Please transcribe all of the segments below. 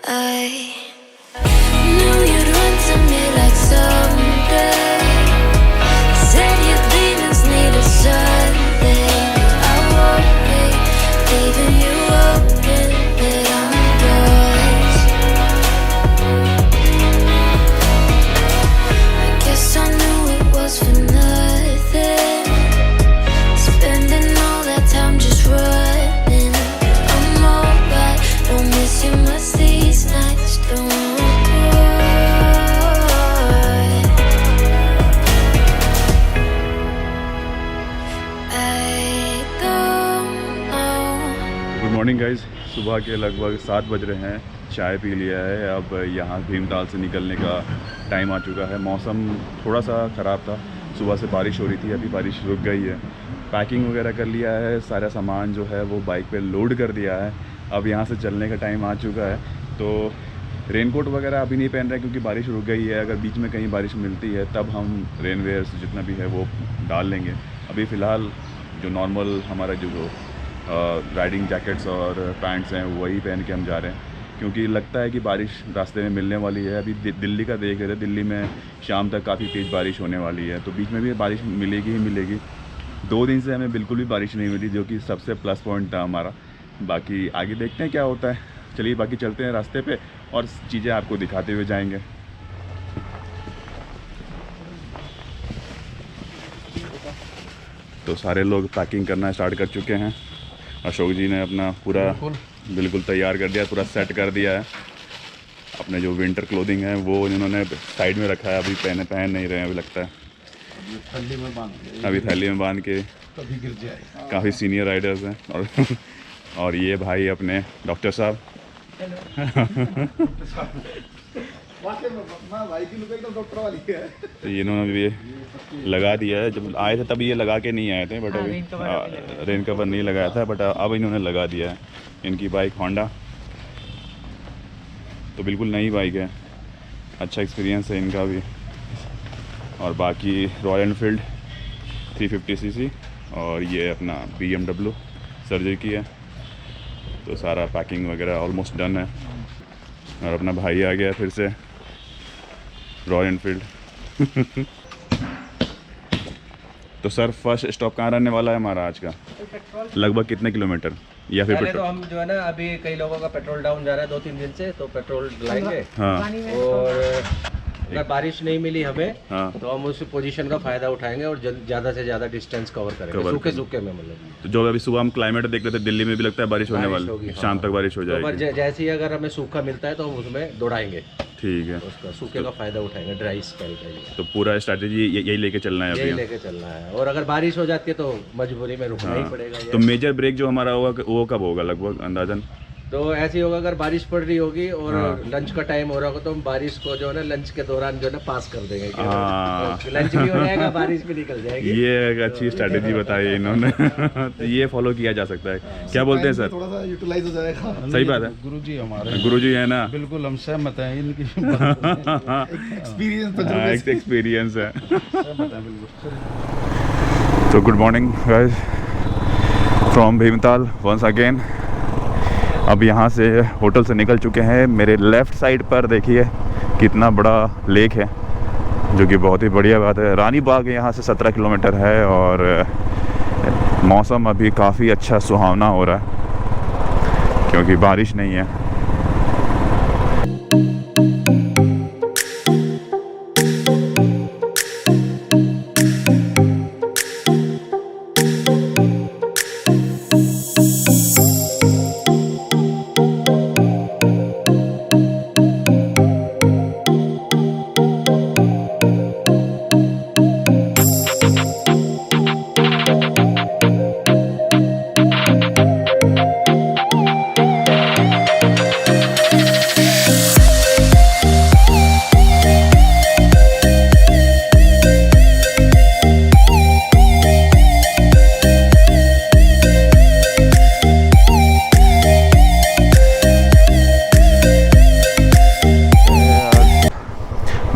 I knew you'd run to me like someday. Said your demons need a Sunday. I won't be leaving you open, but I'm yours. I guess I knew it was for nothing, spending all that time just running. I'm alright, don't miss you much these nights, don't worry. I don't know. Good morning guys. सुबह के लगभग 7 बज रहे हैं। चाय P लिया है। अब यहाँ भीमताल से निकलने का टाइम आ चुका है। मौसम थोड़ा सा ख़राब था, सुबह से बारिश हो रही थी, अभी बारिश रुक गई है। पैकिंग वगैरह कर लिया है, सारा सामान जो है वो बाइक पे लोड कर दिया है। अब यहाँ से चलने का टाइम आ चुका है, तो रेनकोट वगैरह अभी नहीं पहन रहे क्योंकि बारिश रुक गई है। अगर बीच में कहीं बारिश मिलती है तब हम रेनवेयर्स जितना भी है वो डाल लेंगे। अभी फ़िलहाल जो नॉर्मल हमारा जो राइडिंग जैकेट्स और पैंट्स हैं वही पहन के हम जा रहे हैं, क्योंकि लगता है कि बारिश रास्ते में मिलने वाली है। अभी दिल्ली का देख रहे थे, दिल्ली में शाम तक काफ़ी तेज़ बारिश होने वाली है, तो बीच में भी बारिश मिलेगी ही मिलेगी। 2 दिन से हमें बिल्कुल भी बारिश नहीं मिली, जो कि सबसे प्लस पॉइंट था हमारा। बाकी आगे देखते हैं क्या होता है। चलिए बाकी चलते हैं रास्ते पे और चीज़ें आपको दिखाते हुए जाएंगे। तो सारे लोग पैकिंग करना स्टार्ट कर चुके हैं। अशोक जी ने अपना पूरा बिल्कुल तैयार कर दिया, पूरा सेट कर दिया है। अपने जो विंटर क्लोथिंग है वो इन्होंने साइड में रखा है, अभी पहन नहीं रहे हैं अभी लगता है। अभी थैली में बांध के कभी गिर जाए। काफ़ी सीनियर राइडर्स हैं और ये भाई अपने डॉक्टर साहब। भाई की लुक एकदम डॉक्टर वाली है। तो इन्होंने भी लगा दिया है। जब आए थे तब ये लगा के नहीं आए थे, बट अभी रेन कवर नहीं लगाया था, बट अब इन्होंने लगा दिया है। इनकी बाइक होंडा, तो बिल्कुल नई बाइक है, अच्छा एक्सपीरियंस है इनका भी। और बाकी रॉयल एनफील्ड 350 सीसी और ये अपना BMW सर्जरी की है। तो सारा पैकिंग वगैरह ऑलमोस्ट डन है। और अपना भाई आ गया फिर से, रॉयल एनफील्ड। तो सर फर्स्ट स्टॉप कहाँ रहने वाला है हमारा आज का? लगभग कितने किलोमीटर या फिर पहले तो हम जो है ना, अभी कई लोगों का पेट्रोल डाउन जा रहा है 2-3 दिन से, तो पेट्रोल डलाएंगे। हाँ। और अगर बारिश नहीं मिली हमें, हाँ। तो हम उस पोजीशन का फायदा उठाएंगे और ज़्यादा से ज़्यादा डिस्टेंस कवर करेंगे, सूखे में मतलब। तो जो अभी सुबह हम क्लाइमेट देख रहे थे, दिल्ली में भी लगता है बारिश होने वाली, होगी, शाम तक बारिश हो तो जाएगी। जैसे ही अगर हमें सूखा मिलता है तो हम उसमें दौड़ाएंगे, ठीक है। उसका सूखे का फायदा उठाएंगे, ड्राई स्पेल का। तो पूरा स्ट्रैटेजी यही लेके चलना है यही अभी। लेके चलना है। और अगर बारिश हो जाती है तो मजबूरी में रुकना ही पड़ेगा। तो मेजर ब्रेक जो हमारा होगा वो कब होगा लगभग अंदाजन? तो ऐसे ही होगा, अगर बारिश पड़ रही होगी और लंच का टाइम हो रहा होगा तो हम बारिश को जो है ना लंच के दौरान जो है ना पास कर देंगे। लंच भी हो जाएगा, बारिश भी निकल जाएगी। ये एक अच्छी स्ट्रैटेजी बताई इन्होंने। तो ये फॉलो किया जा सकता है। क्या बोलते हैं सर? थोड़ा सा यूटिलाइज हो जाएगा। सही बात है। गुरुजी हमारे गुरुजी है ना, बिल्कुल हम सहमत हैं इनकी एक्सपीरियंस है। सहमत हैं बिल्कुल। तो good morning guys from Bhimtal once again. अब यहाँ से होटल से निकल चुके हैं। मेरे लेफ़्ट साइड पर देखिए कितना बड़ा लेक है, जो कि बहुत ही बढ़िया बात है। रानी बाग यहाँ से 17 किलोमीटर है और मौसम अभी काफ़ी अच्छा सुहावना हो रहा है क्योंकि बारिश नहीं है।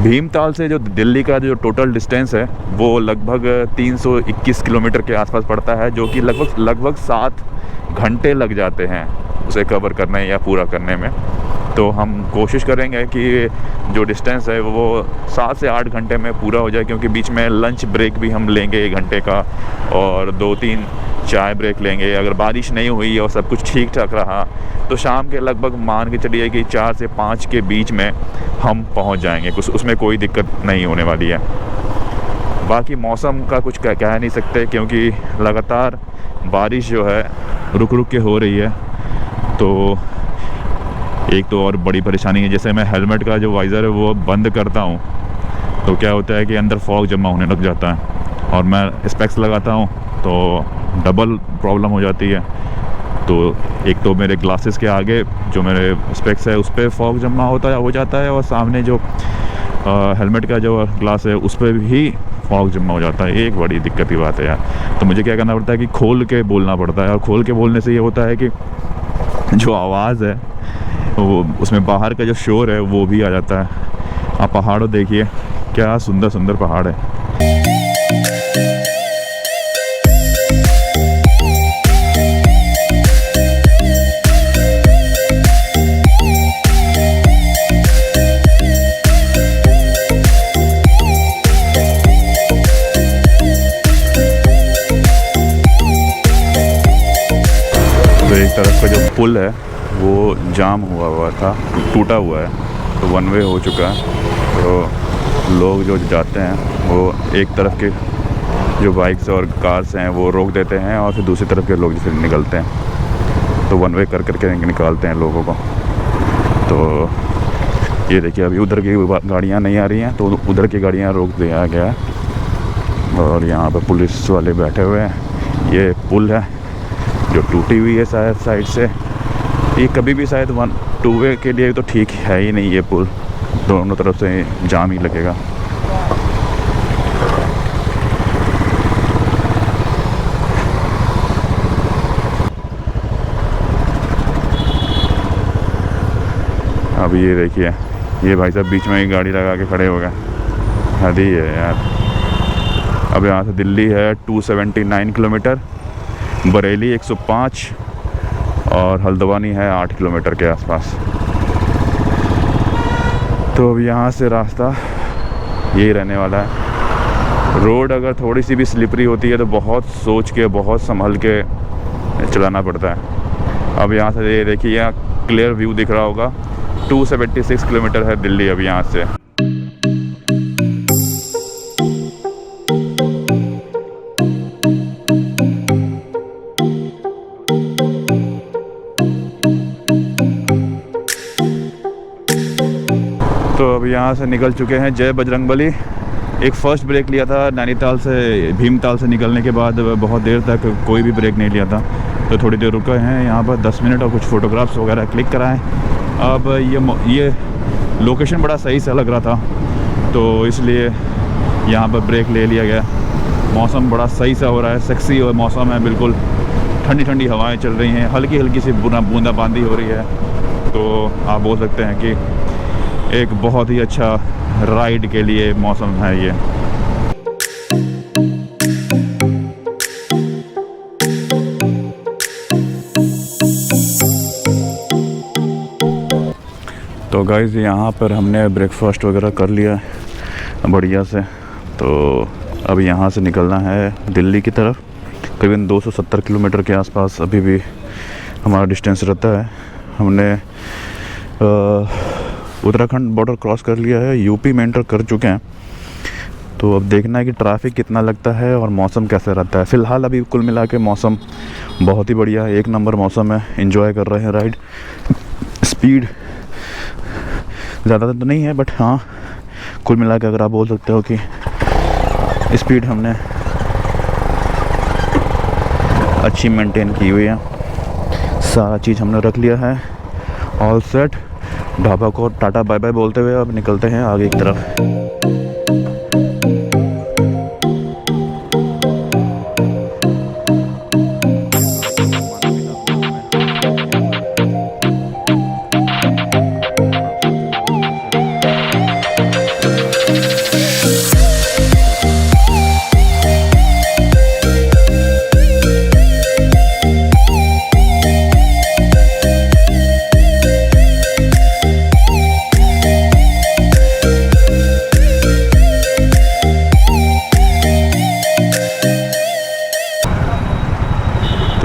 भीमताल से जो दिल्ली का जो टोटल डिस्टेंस है वो लगभग 321 किलोमीटर के आसपास पड़ता है, जो कि लगभग 7 घंटे लग जाते हैं उसे कवर करने या पूरा करने में। तो हम कोशिश करेंगे कि जो डिस्टेंस है वो 7 से 8 घंटे में पूरा हो जाए, क्योंकि बीच में लंच ब्रेक भी हम लेंगे 1 घंटे का और 2-3 चाय ब्रेक लेंगे। अगर बारिश नहीं हुई और सब कुछ ठीक ठाक रहा तो शाम के लगभग मान के चलिए कि 4 से 5 के बीच में हम पहुंच जाएंगे, कुछ उसमें कोई दिक्कत नहीं होने वाली है। बाकी मौसम का कुछ कह नहीं सकते, क्योंकि लगातार बारिश जो है रुक रुक के हो रही है। तो एक तो और बड़ी परेशानी है, जैसे मैं हेलमेट का जो वाइज़र है वो बंद करता हूँ तो क्या होता है कि अंदर फॉग जमा होने लग जाता है, और मैं स्पेक्स लगाता हूँ तो डबल प्रॉब्लम हो जाती है। तो एक तो मेरे ग्लासेस के आगे जो मेरे स्पेक्स है उस पर फॉग जमा हो जाता है, और सामने जो हेलमेट का जो ग्लास है उस पर भी फॉग जमा हो जाता है। एक बड़ी दिक्कत की बात है यार। तो मुझे क्या करना पड़ता है कि खोल के बोलना पड़ता है, और खोल के बोलने से ये होता है कि जो आवाज़ है वो उसमें बाहर का जो शोर है वो भी आ जाता है। आप पहाड़ों देखिए, क्या सुंदर सुंदर पहाड़ है। तो एक तरफ का जो पुल है वो जाम हुआ था, टूटा हुआ है, तो 1 वे हो चुका है। तो लोग जो जाते हैं वो एक तरफ के जो बाइक्स और कार्स हैं वो रोक देते हैं, और फिर दूसरी तरफ के लोग फिर निकलते हैं। तो 1 वे कर करके निकालते हैं लोगों को। तो ये देखिए अभी उधर की गाड़ियाँ नहीं आ रही हैं, तो उधर की गाड़ियाँ रोक दिया गया है, और यहाँ पर पुलिस वाले बैठे हुए हैं। ये पुल है जो टूटी हुई है शायद साइड से, ये कभी भी शायद 1-2 वे के लिए तो ठीक है ही नहीं, ये पुल दोनों तरफ से जाम ही लगेगा। अभी ये देखिए, ये भाई साहब बीच में ही गाड़ी लगा के खड़े हो गए, हद ही है यार। अब यहाँ से दिल्ली है 279 किलोमीटर, बरेली 105 और हल्द्वानी है 8 किलोमीटर के आसपास। तो अब यहाँ से रास्ता यही रहने वाला है। रोड अगर थोड़ी सी भी स्लिपरी होती है तो बहुत सोच के, बहुत संभल के चलाना पड़ता है। अब यहाँ से ये देखिए, यहाँ क्लियर व्यू दिख रहा होगा। 276 किलोमीटर है दिल्ली अब यहाँ से। तो अब यहाँ से निकल चुके हैं जय बजरंगबली। एक फ़र्स्ट ब्रेक लिया था नैनीताल से, भीमताल से निकलने के बाद बहुत देर तक कोई भी ब्रेक नहीं लिया था, तो थोड़ी देर रुके हैं यहाँ पर 10 मिनट और कुछ फ़ोटोग्राफ्स वगैरह क्लिक कराएं। अब ये लोकेशन बड़ा सही सा लग रहा था, तो इसलिए यहाँ पर ब्रेक ले लिया गया। मौसम बड़ा सही सा हो रहा है, सेक्सी और मौसम है, बिल्कुल ठंडी ठंडी हवाएं चल रही हैं, हल्की हल्की सी बूंदाबांदी हो रही है। तो आप बोल सकते हैं कि एक बहुत ही अच्छा राइड के लिए मौसम है ये। तो गाइज़ यहाँ पर हमने ब्रेकफास्ट वगैरह कर लिया है बढ़िया से। तो अब यहाँ से निकलना है दिल्ली की तरफ। करीबन 270 किलोमीटर के आसपास अभी भी हमारा डिस्टेंस रहता है। हमने उत्तराखंड बॉर्डर क्रॉस कर लिया है, यूपी में एंटर कर चुके हैं। तो अब देखना है कि ट्रैफिक कितना लगता है और मौसम कैसा रहता है। फ़िलहाल अभी कुल मिला के मौसम बहुत ही बढ़िया है, एक नंबर मौसम है। एंजॉय कर रहे हैं राइड। स्पीड ज़्यादा तो नहीं है, बट हाँ कुल मिला के अगर आप बोल सकते हो कि स्पीड हमने अच्छी मेंटेन की हुई है। सारा चीज़ हमने रख लिया है, ऑल सेट। ढाबा को टाटा बाय बाय बोलते हुए अब निकलते हैं आगे की तरफ।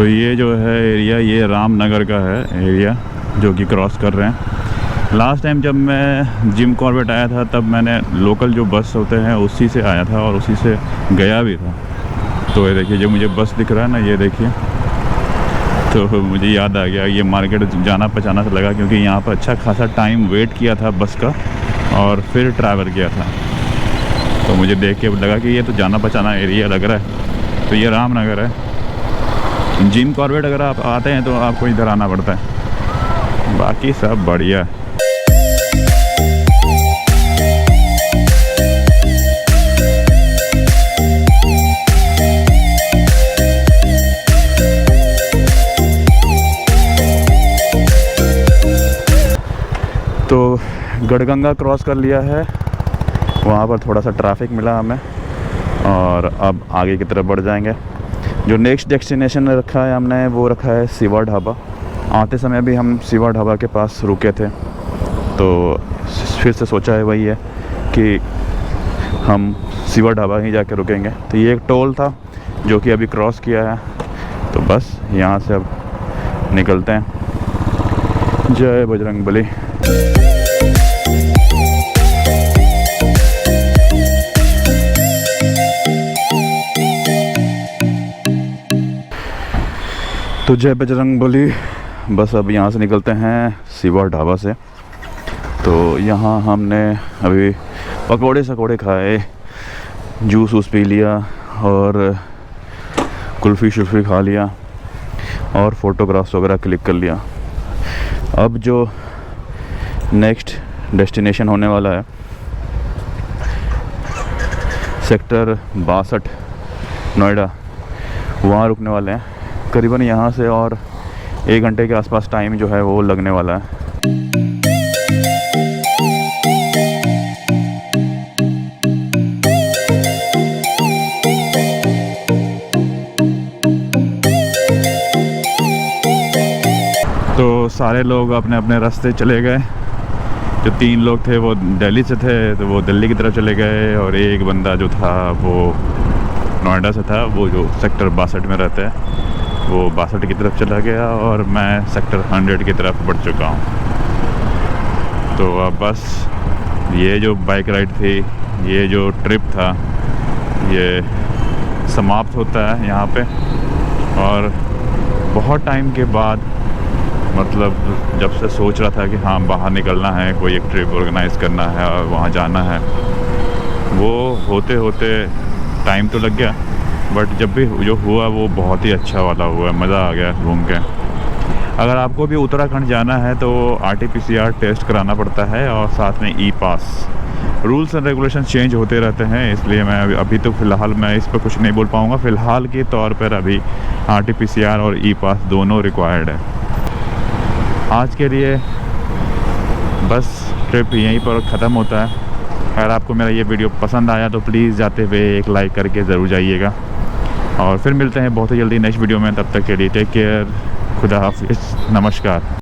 तो ये जो है एरिया, ये रामनगर का है एरिया जो कि क्रॉस कर रहे हैं। लास्ट टाइम जब मैं जिम कॉर्बेट आया था तब मैंने लोकल जो बस होते हैं उसी से आया था और उसी से गया भी था। तो ये देखिए जो मुझे बस दिख रहा है ना, ये देखिए, तो मुझे याद आ गया ये मार्केट जाना पहचाना से लगा, क्योंकि यहाँ पर अच्छा खासा टाइम वेट किया था बस का और फिर ट्रैवल किया था। तो मुझे देख के लगा कि ये तो जाना पहचाना एरिया लग रहा है। तो ये रामनगर है। जिम कॉर्बेट अगर आप आते हैं तो आपको इधर आना पड़ता है, बाकी सब बढ़िया है। तो गढ़गंगा क्रॉस कर लिया है, वहाँ पर थोड़ा सा ट्रैफिक मिला हमें और अब आगे की तरफ बढ़ जाएंगे। जो नेक्स्ट डेस्टिनेशन रखा है हमने वो रखा है सिवा ढाबा। आते समय भी हम सिवा ढाबा के पास रुके थे, तो फिर से सोचा है वही है कि हम सिवा ढाबा ही जाके रुकेंगे। तो ये एक टोल था जो कि अभी क्रॉस किया है, तो बस यहाँ से अब निकलते हैं। जय बजरंगबली। तो जय बजरंगबली। बस अब यहाँ से निकलते हैं सिवा ढाबा से। तो यहाँ हमने अभी पकोड़े सकोड़े खाए, जूस वूस पी लिया और कुल्फ़ी शुल्फ़ी खा लिया और फ़ोटोग्राफ्स वगैरह क्लिक कर लिया। अब जो नेक्स्ट डेस्टिनेशन होने वाला है सेक्टर 62 नोएडा, वहाँ रुकने वाले हैं। करीबन यहाँ से और 1 घंटे के आसपास टाइम जो है वो लगने वाला है। तो सारे लोग अपने अपने रास्ते चले गए। जो 3 लोग थे वो दिल्ली से थे, तो वो दिल्ली की तरफ चले गए और एक बंदा जो था वो नोएडा से था, वो जो सेक्टर 62 में रहता है वो 62 की तरफ चला गया और मैं सेक्टर 100 की तरफ बढ़ चुका हूँ। तो अब बस ये जो बाइक राइड थी, ये जो ट्रिप था, ये समाप्त होता है यहाँ पे। और बहुत टाइम के बाद, मतलब जब से सोच रहा था कि हाँ बाहर निकलना है, कोई एक ट्रिप ऑर्गेनाइज़ करना है और वहाँ जाना है, वो होते होते टाइम तो लग गया, बट जब भी जो हुआ वो बहुत ही अच्छा वाला हुआ, मज़ा आ गया घूम के। अगर आपको भी उत्तराखंड जाना है तो RT-PCR टेस्ट कराना पड़ता है और साथ में e-pass. Rules and regulation change होते रहते हैं, इसलिए मैं अभी तो फ़िलहाल मैं इस पर कुछ नहीं बोल पाऊँगा। फ़िलहाल के तौर पर अभी RT-PCR और ई-पास दोनों रिक्वायर्ड है। आज के लिए बस ट्रिप यहीं पर ख़त्म होता है। अगर आपको मेरा ये वीडियो पसंद आया तो प्लीज़ जाते हुए एक लाइक करके ज़रूर जाइएगा और फिर मिलते हैं बहुत ही जल्दी नेक्स्ट वीडियो में। तब तक के लिए टेक केयर, खुदा हाफिज़, नमस्कार।